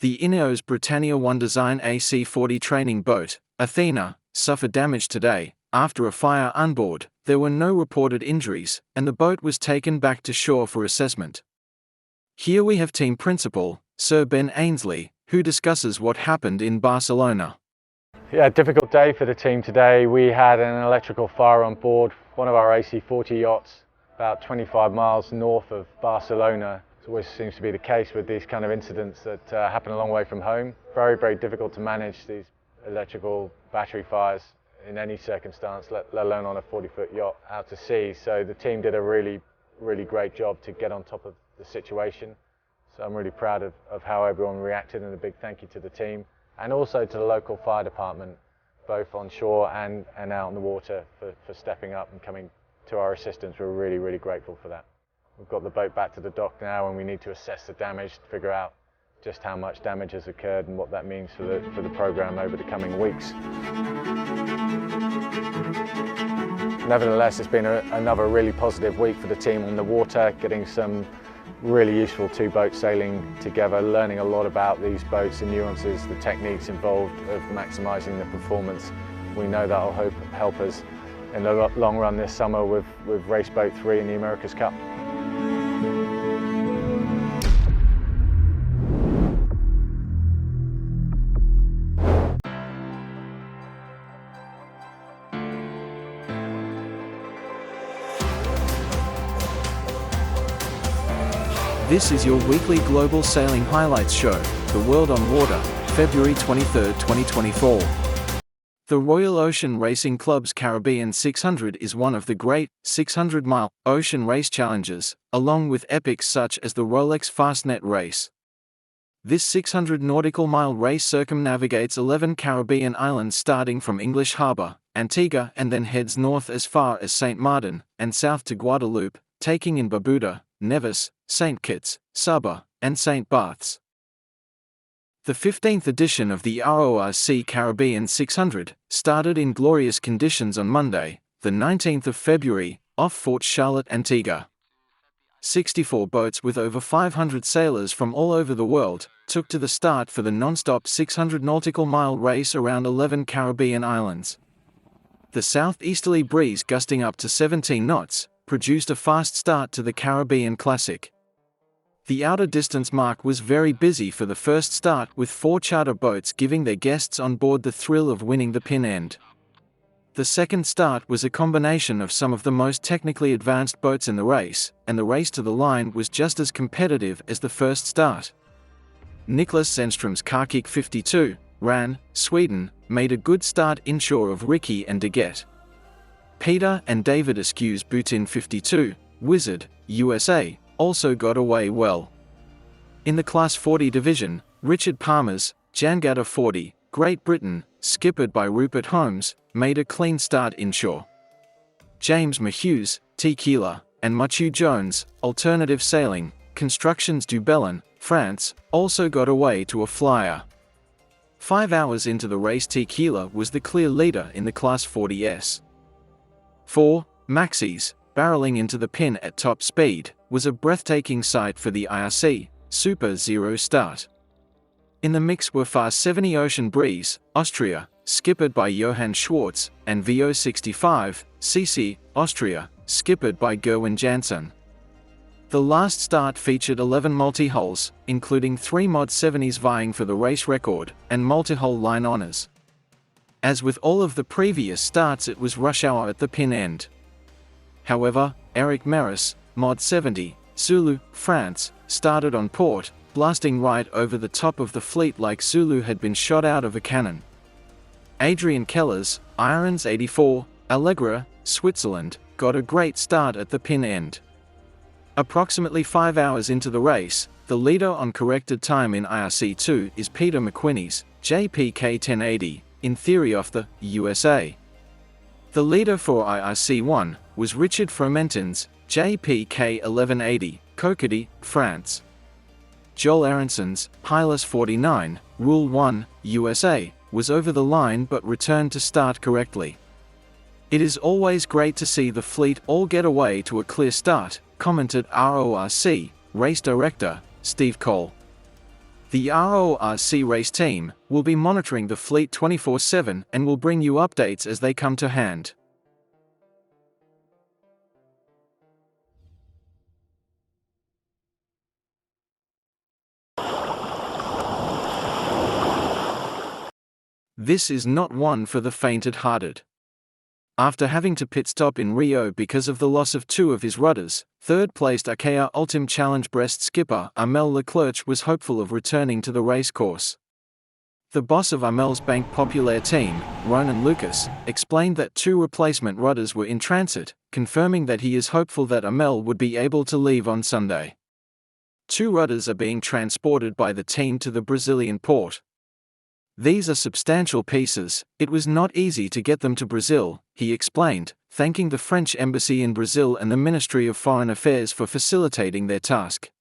The Ineos Britannia One-design AC40 training boat, Athena, suffered damage today. After a fire on board, there were no reported injuries, and the boat was taken back to shore for assessment. Here we have team principal, Sir Ben Ainslie, who discusses what happened in Barcelona. Yeah, difficult day for the team today. We had an electrical fire on board one of our AC40 yachts about 25 miles north of Barcelona. It always seems to be the case with these kind of incidents that happen a long way from home. Very, very difficult to manage these electrical battery fires in any circumstance, let alone on a 40-foot yacht out to sea. So the team did a really, really great job to get on top of the situation. So I'm really proud of how everyone reacted, and a big thank you to the team and also to the local fire department, both on shore and out on the water, for stepping up and coming to our assistance. We're really, really grateful for that. We've got the boat back to the dock now, and we need to assess the damage, figure out just how much damage has occurred and what that means for the program over the coming weeks. Nevertheless, it's been another really positive week for the team on the water, getting some really useful two-boat sailing together, learning a lot about these boats, the nuances, the techniques involved of maximising the performance. We know that will help us in the long run this summer with Race Boat 3 in the America's Cup. This is your weekly global sailing highlights show, The World on Water, February 23, 2024. The Royal Ocean Racing Club's Caribbean 600 is one of the great 600-mile ocean race challenges, along with epics such as the Rolex Fastnet Race. This 600 nautical mile race circumnavigates 11 Caribbean islands starting from English Harbour, Antigua, and then heads north as far as St Martin and south to Guadeloupe, taking in Barbuda, Nevis, St Kitts, Saba, and St Barths. The 15th edition of the RORC Caribbean 600 started in glorious conditions on Monday, the 19th of February, off Fort Charlotte, Antigua. 64 boats with over 500 sailors from all over the world took to the start for the non-stop 600 nautical mile race around 11 Caribbean islands. The southeasterly breeze, gusting up to 17 knots, produced a fast start to the Caribbean Classic. The outer distance mark was very busy for the first start, with 4 charter boats giving their guests on board the thrill of winning the pin end. The second start was a combination of some of the most technically advanced boats in the race, and the race to the line was just as competitive as the first start. Niklas Zenström's Karkik 52, Ran, Sweden, made a good start inshore of Ricky and Deget. Peter and David Askew's Butin 52, Wizard, USA, also got away well. In the Class 40 division, Richard Palmer's Jangada 40, Great Britain, skippered by Rupert Holmes, made a clean start inshore. James Mahew's Tequila and Mathieu Jones, Alternative Sailing, Constructions du Bellon, France, also got away to a flyer. 5 hours into the race, Tequila was the clear leader in the Class 40s. 4. Maxis, barreling into the pin at top speed, was a breathtaking sight for the IRC Super Zero start. In the mix were Far 70 Ocean Breeze, Austria, skippered by Johann Schwartz, and VO65, CC, Austria, skippered by Gerwin Janssen. The last start featured 11 multi-hulls, including 3 Mod 70s vying for the race record, and multi-hull line honours. As with all of the previous starts, it was rush hour at the pin end. However, Eric Maris, Mod 70, Zulu, France, started on port, blasting right over the top of the fleet like Zulu had been shot out of a cannon. Adrian Keller's Irons 84, Allegra, Switzerland, got a great start at the pin end. Approximately 5 hours into the race, the leader on corrected time in IRC2 is Peter McQuinney's JPK 1080, in theory of the USA. The leader for IRC1 was Richard Fromentin's JPK 1180, Cocody, France. Joel Aronson's Hylas 49, Rule 1, USA, was over the line but returned to start correctly. It is always great to see the fleet all get away to a clear start, commented RORC race director Steve Cole. The RORC race team will be monitoring the fleet 24/7 and will bring you updates as they come to hand. This is not one for the faint-hearted. After having to pit stop in Rio because of the loss of two of his rudders, third-placed Arkea Ultim Challenge Brest skipper Armel Leclerc was hopeful of returning to the racecourse. The boss of Armel's Banque Populaire team, Ronan Lucas, explained that two replacement rudders were in transit, confirming that he is hopeful that Armel would be able to leave on Sunday. Two rudders are being transported by the team to the Brazilian port. These are substantial pieces. It was not easy to get them to Brazil, he explained, thanking the French embassy in Brazil and the Ministry of Foreign Affairs for facilitating their task.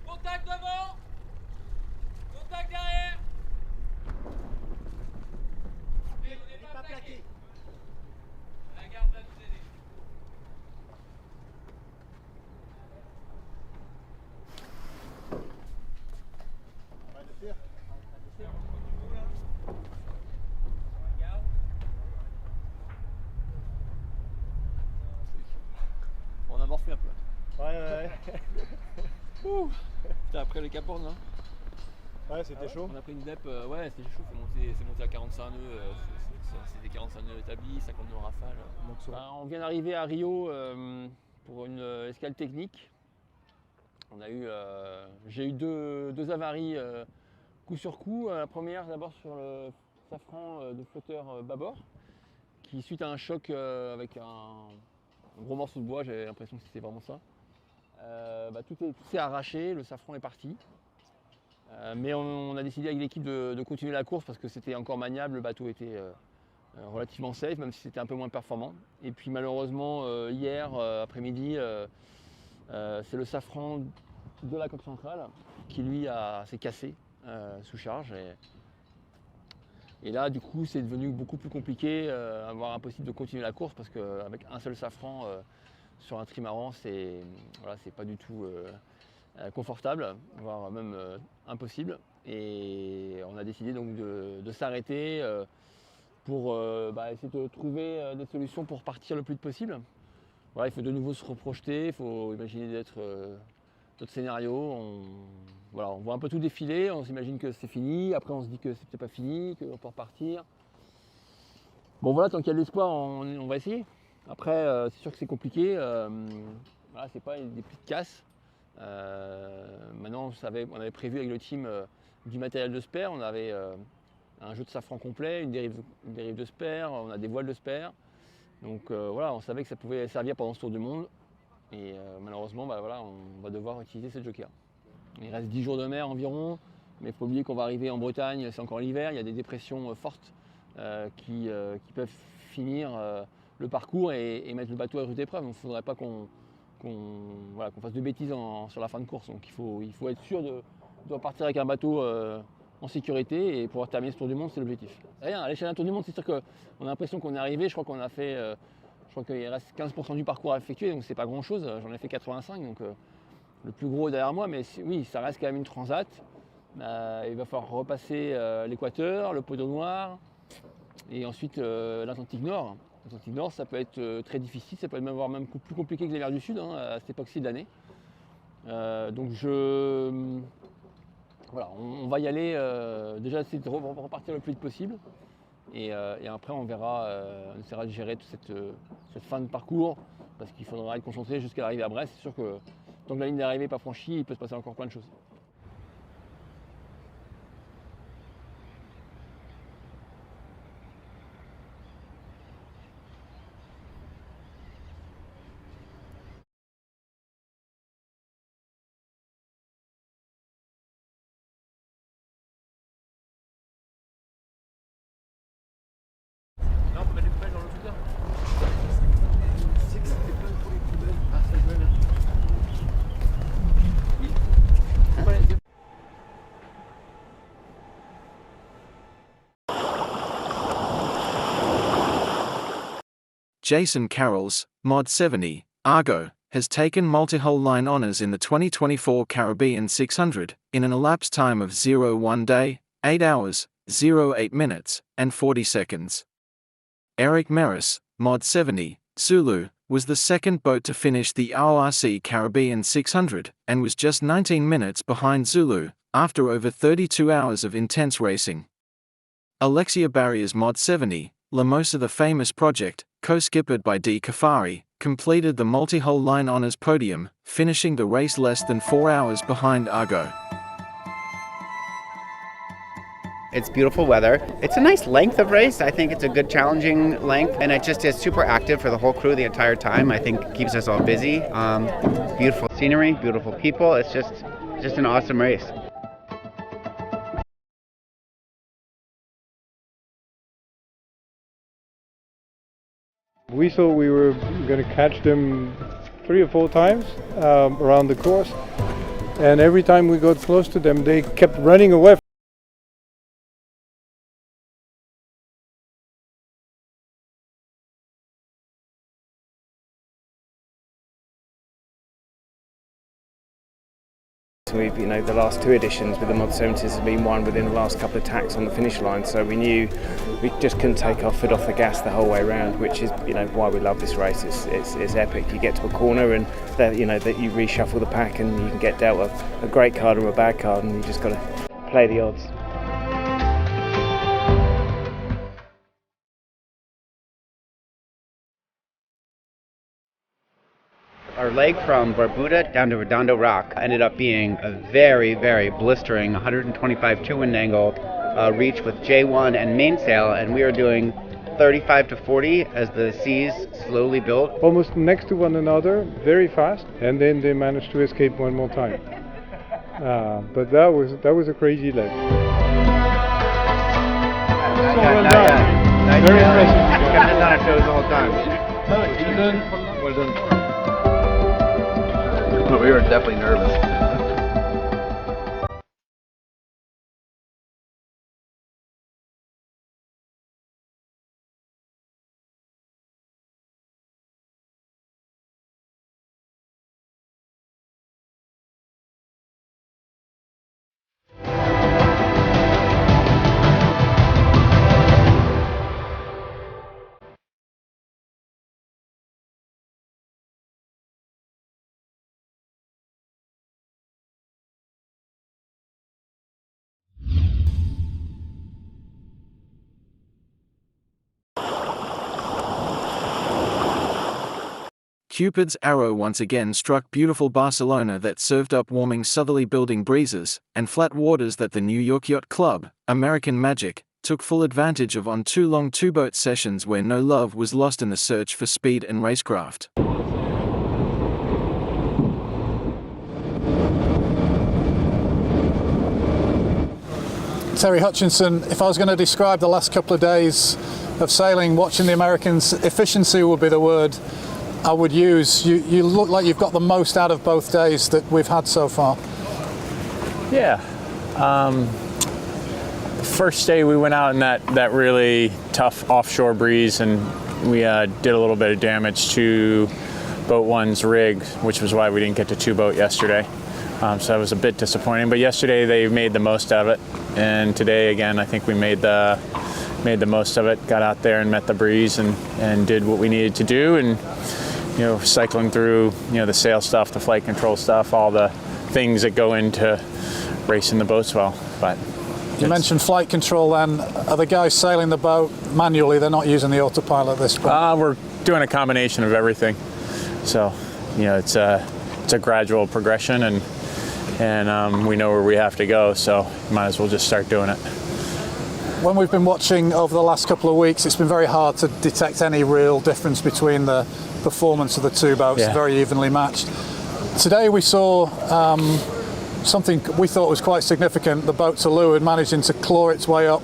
Contact devant! Contact derrière! Mais on n'est pas plaqué! La garde va nous aider. On a morflé un peu. Ouais. Ouh. Putain, après le Cap Horn, hein. Ouais, c'était chaud. On a pris une dep, ouais, c'était chaud, c'est monté à 45 nœuds, c'était 45 nœuds établis, 50 nœuds en rafale. On vient d'arriver à Rio pour une escale technique. J'ai eu deux avaries coup sur coup. La première d'abord sur le safran de flotteur bâbord, qui suite à un choc avec un gros morceau de bois, j'avais l'impression que c'était vraiment ça. Tout s'est arraché, le safran est parti. Mais on a décidé avec l'équipe de continuer la course parce que c'était encore maniable, le bateau était relativement safe, même si c'était un peu moins performant. Et puis malheureusement, hier après-midi, c'est le safran de la coque centrale qui lui s'est cassé sous charge. Et là, du coup, c'est devenu beaucoup plus compliqué, voire impossible de continuer la course parce qu'avec un seul safran sur un trimaran, c'est pas du tout confortable, voire même impossible. Et on a décidé donc de s'arrêter pour essayer de trouver des solutions pour partir le plus vite possible. Voilà, il faut de nouveau se reprojeter, il faut imaginer d'autres scénarios. On voit un peu tout défiler, on s'imagine que c'est fini, après on se dit que c'est peut-être pas fini, qu'on peut repartir. Bon voilà, tant qu'il y a de l'espoir, on va essayer. Après, c'est sûr que c'est compliqué, c'est pas des petites casses. Maintenant, on avait prévu avec le team du matériel de spare, on avait un jeu de safran complet, une dérive de spare, on a des voiles de spare. Donc on savait que ça pouvait servir pendant ce tour du monde. Et malheureusement, on va devoir utiliser cette joker. Il reste 10 jours de mer environ, mais il faut oublier qu'on va arriver en Bretagne, c'est encore l'hiver, il y a des dépressions fortes qui peuvent finir le parcours et mettre le bateau à rude épreuve. Donc il ne faudrait pas qu'on fasse de bêtises sur la fin de course. Donc il faut être sûr de partir avec un bateau en sécurité et pouvoir terminer ce tour du monde, c'est l'objectif. Rien, à l'échelle d'un tour du monde, c'est sûr qu'on a l'impression qu'on est arrivé, je crois qu'on a fait, je crois qu'il reste 15% du parcours à effectuer, donc c'est pas grand chose, j'en ai fait 85, donc le plus gros est derrière moi, mais oui, ça reste quand même une transat. Il va falloir repasser l'équateur, le poteau noir, et ensuite l'Atlantique Nord. L'Atlantique Nord, ça peut être très difficile, ça peut être voire même plus compliqué que les mers du Sud à cette époque-ci de l'année. Donc on va y aller, déjà essayer de repartir le plus vite possible. Et après on verra, on essaiera de gérer toute cette fin de parcours parce qu'il faudra être concentré jusqu'à l'arrivée à Brest. C'est sûr que tant que la ligne d'arrivée n'est pas franchie, il peut se passer encore plein de choses. Jason Carroll's Mod 70 Argo has taken multi-hull line honors in the 2024 Caribbean 600 in an elapsed time of 01 day, 8 hours, 08 minutes, and 40 seconds. Eric Meris, Mod 70 Sulu, was the second boat to finish the ORC Caribbean 600 and was just 19 minutes behind Zulu after over 32 hours of intense racing. Alexia Barria's Mod 70 Lamosa, the famous project, co-skippered by D. Kafari, completed the multi-hull line honors podium, finishing the race less than 4 hours behind Argo. It's beautiful weather. It's a nice length of race. I think it's a good challenging length, and it just is super active for the whole crew the entire time. I think it keeps us all busy. Beautiful scenery, beautiful people. It's just an awesome race. We thought we were going to catch them 3 or 4 times around the course, and every time we got close to them, they kept running away. We've, the last 2 editions with the Mod 70s have been won within the last couple of tacks on the finish line, so we knew we just couldn't take our foot off the gas the whole way around, which is, why we love this race. It's epic. You get to a corner and that you reshuffle the pack and you can get dealt a great card or a bad card, and you just got to play the odds. Our leg from Barbuda down to Redondo Rock ended up being a very, very blistering 125 two-wind angle reach with J1 and mainsail, and we are doing 35 to 40 as the seas slowly built. Almost next to one another, very fast, and then they managed to escape one more time. But that was a crazy leg. Very impressive. Kept us on our toes the whole time. Well done. We were definitely nervous. Cupid's arrow once again struck beautiful Barcelona that served up warming southerly building breezes and flat waters that the New York Yacht Club, American Magic, took full advantage of on 2 long 2-boat sessions where no love was lost in the search for speed and racecraft. Terry Hutchinson, if I was going to describe the last couple of days of sailing, watching the Americans, efficiency would be the word I would use. You look like you've got the most out of both days that we've had so far. Yeah. First day we went out in that really tough offshore breeze, and we did a little bit of damage to Boat 1's rig, which was why we didn't get to 2-boat yesterday. So that was a bit disappointing. But yesterday they made the most of it, and today again I think we made the most of it. Got out there and met the breeze and did what we needed to do, and cycling through the sail stuff, the flight control stuff, all the things that go into racing the boats well. But you mentioned flight control. Then are the guys sailing the boat manually? They're not using the autopilot at this point. We're doing a combination of everything. So it's a gradual progression, and we know where we have to go. So might as well just start doing it. When we've been watching over the last couple of weeks, it's been very hard to detect any real difference between the performance of the 2 boats. Yeah. Very evenly matched. Today we saw something we thought was quite significant. The boat to leeward managing to claw its way up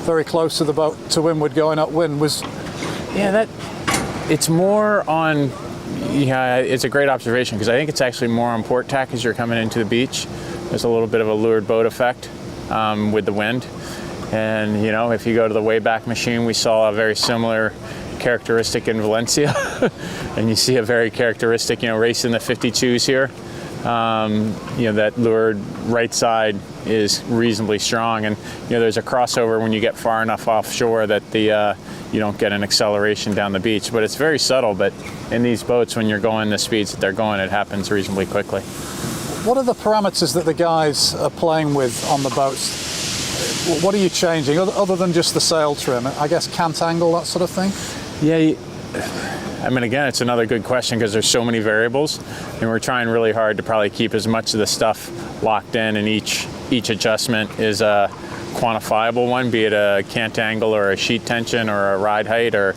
very close to the boat to windward going upwind. It's more on, it's a great observation, because I think it's actually more on port tack as you're coming into the beach. There's a little bit of a leeward boat effect with the wind. And if you go to the Wayback Machine, we saw a very similar characteristic in Valencia, and you see a very characteristic, race in the 52s here. That leeward right side is reasonably strong, and there's a crossover when you get far enough offshore that you don't get an acceleration down the beach, but it's very subtle. But in these boats, when you're going the speeds that they're going, it happens reasonably quickly. What are the parameters that the guys are playing with on the boats? What are you changing, other than just the sail trim? I guess cant angle, that sort of thing? Yeah, I mean, again, it's another good question because there's so many variables, and we're trying really hard to probably keep as much of the stuff locked in, and each adjustment is a quantifiable one, be it a cant angle or a sheet tension or a ride height, or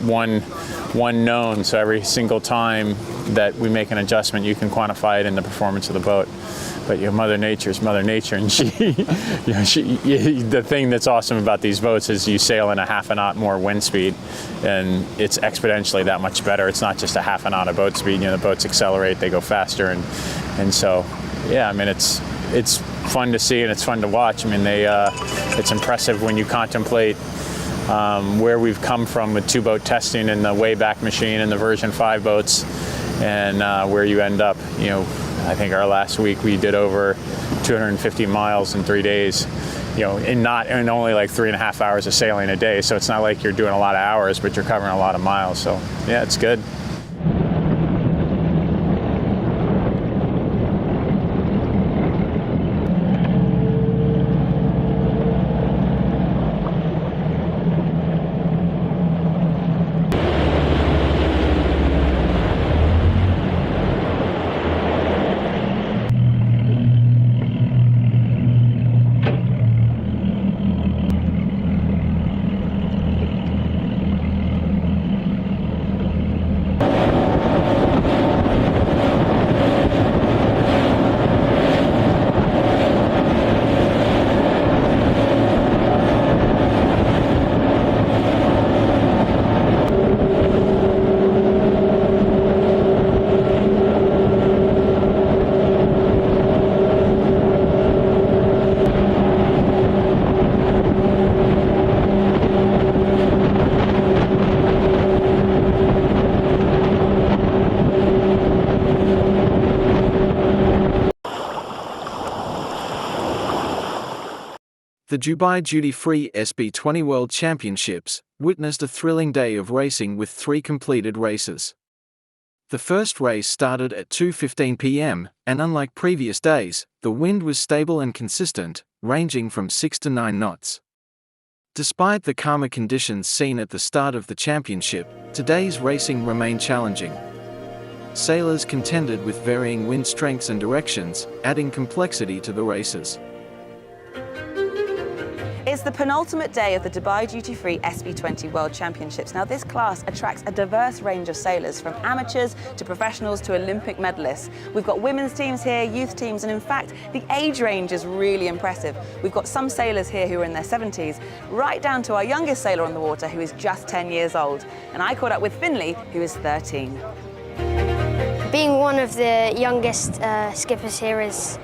one known. So every single time that we make an adjustment, you can quantify it in the performance of the boat. But Mother Nature is Mother Nature, and the thing that's awesome about these boats is you sail in a half a knot more wind speed, and it's exponentially that much better. It's not just a half a knot of boat speed. The boats accelerate, they go faster, and so yeah. I mean, it's fun to see and it's fun to watch. I mean, it's impressive when you contemplate where we've come from with two-boat testing and the Wayback Machine and the version 5 boats, and where you end up. I think our last week we did over 250 miles in 3 days, in only like 3.5 hours of sailing a day. So it's not like you're doing a lot of hours, but you're covering a lot of miles. So yeah, it's good. The Dubai Duty-Free SB20 World Championships witnessed a thrilling day of racing with 3 completed races. The first race started at 2:15 p.m, and unlike previous days, the wind was stable and consistent, ranging from 6 to 9 knots. Despite the calmer conditions seen at the start of the championship, today's racing remained challenging. Sailors contended with varying wind strengths and directions, adding complexity to the races. It's the penultimate day of the Dubai Duty-Free SB20 World Championships. Now, this class attracts a diverse range of sailors, from amateurs to professionals to Olympic medalists. We've got women's teams here, youth teams, and in fact, the age range is really impressive. We've got some sailors here who are in their 70s, right down to our youngest sailor on the water, who is just 10 years old. And I caught up with Finley, who is 13. Being one of the youngest skippers here is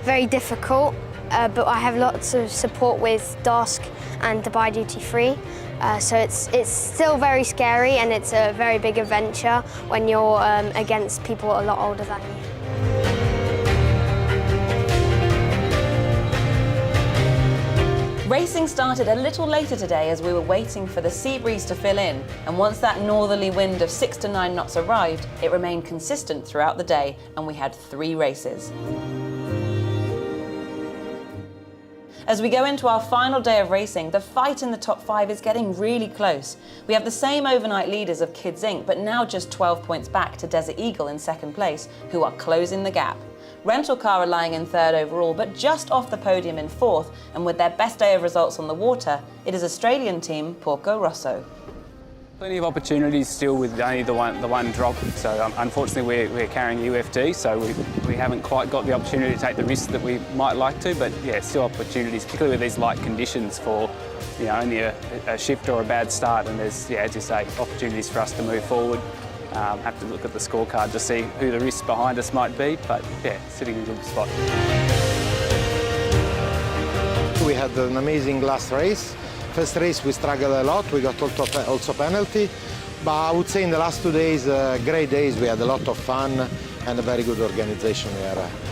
very difficult. But I have lots of support with DOSC and Dubai Duty Free, so it's still very scary, and it's a very big adventure when you're against people a lot older than you. Racing started a little later today as we were waiting for the sea breeze to fill in, and once that northerly wind of 6 to 9 knots arrived, it remained consistent throughout the day, and we had 3 races. As we go into our final day of racing, the fight in the top 5 is getting really close. We have the same overnight leaders of Kids Inc, but now just 12 points back to Desert Eagle in 2nd place, who are closing the gap. Rental Car are lying in 3rd overall, but just off the podium in 4th, and with their best day of results on the water, it is Australian team Porco Rosso. Plenty of opportunities still with only the one drop, so unfortunately we're carrying UFD, so we haven't quite got the opportunity to take the risk that we might like to, but yeah, still opportunities, particularly with these light conditions for only a shift or a bad start, and there's, as you say, opportunities for us to move forward. Have to look at the scorecard to see who the risks behind us might be, but yeah, sitting in a good spot. We had an amazing last race. First race we struggled a lot, we got also penalty, but I would say in the last 2 days, great days, we had a lot of fun and a very good organization.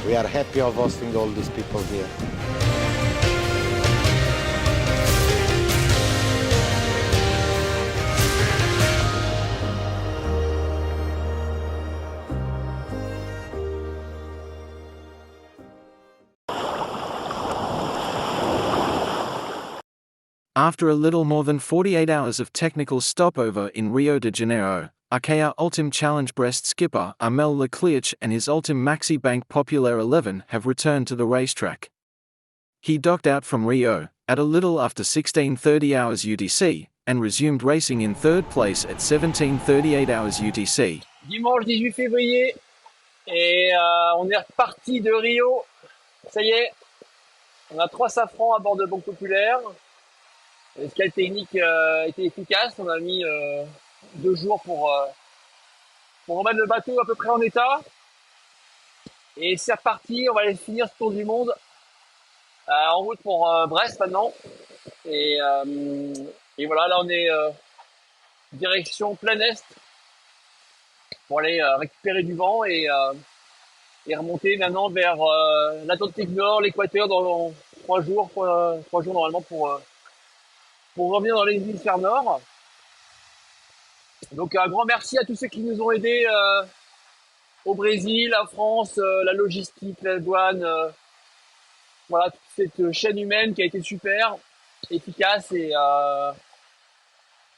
We are happy of hosting all these people here. After a little more than 48 hours of technical stopover in Rio de Janeiro, Arkea Ultim Challenge Brest skipper Armel Leclerc and his Ultim Maxi Bank Populaire 11 have returned to the racetrack. He docked out from Rio at a little after 16:30 hours UTC and resumed racing in third place at 17:38 hours UTC. Dimanche 18 février et on est reparti de Rio. Ça y est, on a 3 safrans à bord de Banque Populaire. L'escale technique était efficace, on a mis 2 jours pour remettre le bateau à peu près en état. Et c'est reparti, on va aller finir ce tour du monde en route pour Brest maintenant. Et voilà, là on est direction plein est pour aller récupérer du vent et remonter maintenant vers l'Atlantique Nord, l'Équateur dans 3 jours, 3 jours normalement pour revenir dans l'hémisphère nord. Donc un grand merci à tous ceux qui nous ont aidés au Brésil, la France, la logistique, la douane, voilà, toute cette chaîne humaine qui a été super, efficace et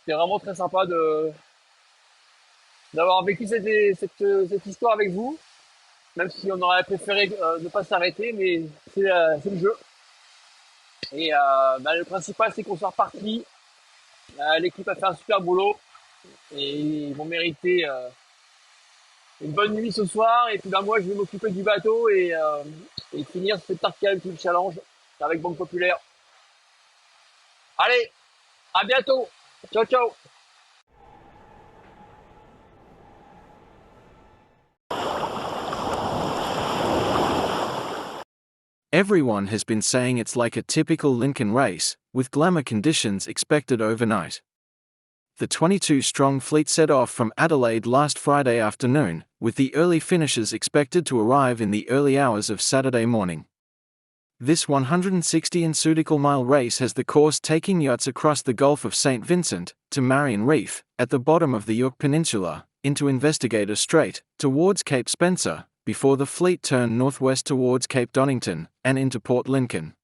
c'est vraiment très sympa d'avoir vécu cette histoire avec vous, même si on aurait préféré ne pas s'arrêter, mais c'est le jeu. Et le principal c'est qu'on soit reparti. L'équipe a fait un super boulot et ils vont mériter une bonne nuit ce soir. Et puis moi je vais m'occuper du bateau et finir ce Arkea Ultim Challenge avec Banque Populaire. Allez, à bientôt. Ciao ciao. Everyone has been saying it's like a typical Lincoln race, with glamour conditions expected overnight. The 22-strong fleet set off from Adelaide last Friday afternoon, with the early finishes expected to arrive in the early hours of Saturday morning. This 160 nautical mile race has the course taking yachts across the Gulf of St Vincent, to Marion Reef, at the bottom of the York Peninsula, into Investigator Strait, towards Cape Spencer, before the fleet turned northwest towards Cape Donington, and into Port Lincoln.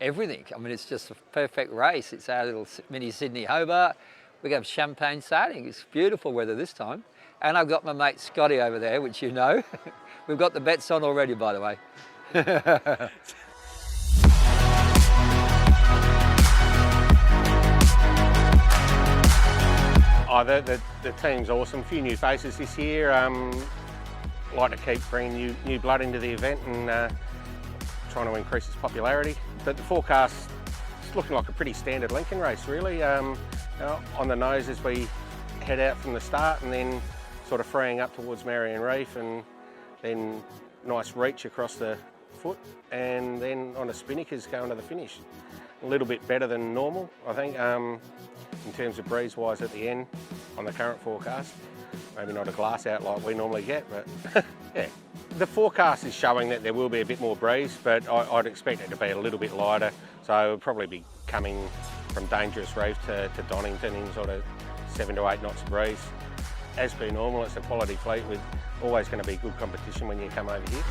Everything. I mean, it's just a perfect race. It's our little mini Sydney Hobart. We have champagne sailing. It's beautiful weather this time. And I've got my mate Scotty over there, which you know. We've got the bets on already, by the way. The team's awesome. A few new faces this year. Like to keep bringing new blood into the event and trying to increase its popularity. But the forecast is looking like a pretty standard Lincoln race, really. On the nose as we head out from the start, and then sort of freeing up towards Marion Reef, and then nice reach across the foot, and then on a spinnakers going to the finish. A little bit better than normal, I think, in terms of breeze-wise at the end on the current forecast. Maybe not a glass out like we normally get, but yeah. The forecast is showing that there will be a bit more breeze, but I'd expect it to be a little bit lighter. So it'll probably be coming from Dangerous Reef to Donington in sort of 7 to 8 knots of breeze. As per normal, it's a quality fleet with always going to be good competition when you come over here.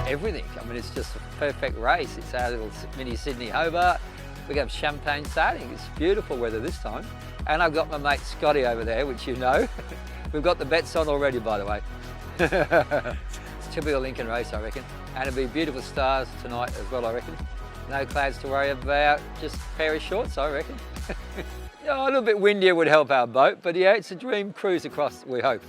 Everything. I mean, it's just a perfect race. It's our little mini Sydney Hobart. We have champagne sailing. It's beautiful weather this time. And I've got my mate Scotty over there, which you know. We've got the bets on already, by the way. It's a typical Lincoln race, I reckon. And it'll be beautiful stars tonight as well, I reckon. No clouds to worry about, just a pair of shorts, I reckon. A little bit windier would help our boat, but yeah, it's a dream cruise across, we hope.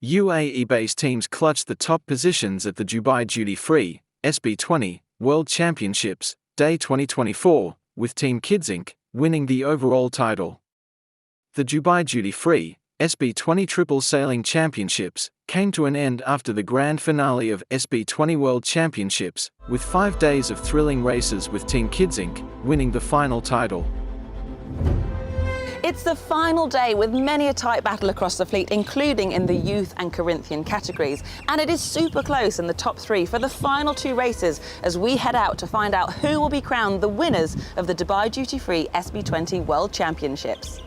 UAE-based teams clutched the top positions at the Dubai Duty-Free SB20 World Championships Day 2024, with Team Kids Inc. winning the overall title. The Dubai Duty-Free SB20 Triple Sailing Championships came to an end after the grand finale of SB20 World Championships, with 5 days of thrilling races with Team Kids Inc. winning the final title. It's the final day with many a tight battle across the fleet, including in the youth and Corinthian categories. And it is super close in the top 3 for the final 2 races as we head out to find out who will be crowned the winners of the Dubai Duty-Free SB20 World Championships.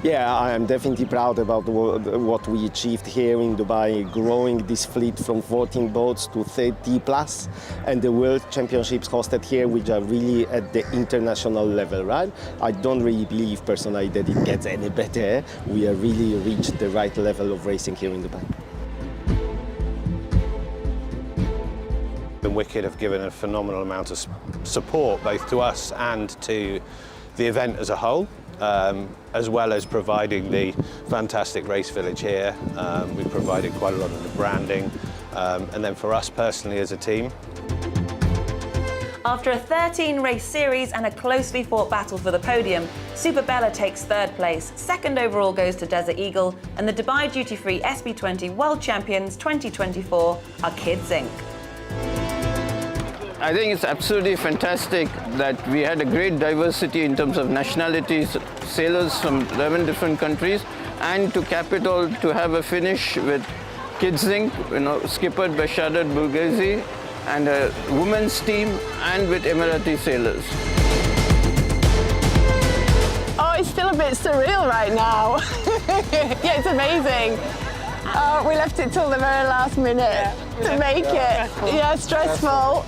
Yeah, I am definitely proud about what we achieved here in Dubai, growing this fleet from 14 boats to 30 plus, and the World Championships hosted here, which are really at the international level, right? I don't really believe personally that it gets any better. We have really reached the right level of racing here in Dubai. The Wicked have given a phenomenal amount of support both to us and to the event as a whole. As well as providing the fantastic race village here. We provided quite a lot of the branding, and then for us personally as a team. After a 13-race series and a closely fought battle for the podium, Super Bella takes 3rd place, 2nd overall goes to Desert Eagle, and the Dubai Duty-Free SB20 World Champions 2024 are Kids Inc. I think it's absolutely fantastic that we had a great diversity in terms of nationalities, sailors from 11 different countries, and to cap it all, to have a finish with Kids Inc., skippered by Shadad Bulgazi, and a women's team, and with Emirati sailors. Oh, it's still a bit surreal right now. Yeah, it's amazing. We left it till the very last minute to make it. Yeah, stressful.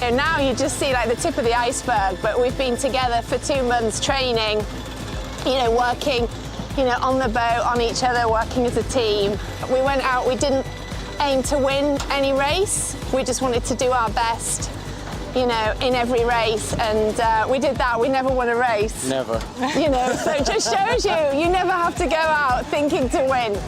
And now you just see like the tip of the iceberg, but we've been together for 2 months training, working, on the boat, on each other, working as a team. We went out, we didn't aim to win any race. We just wanted to do our best, in every race, and we did that. We never won a race. Never. So it just shows you never have to go out thinking to win.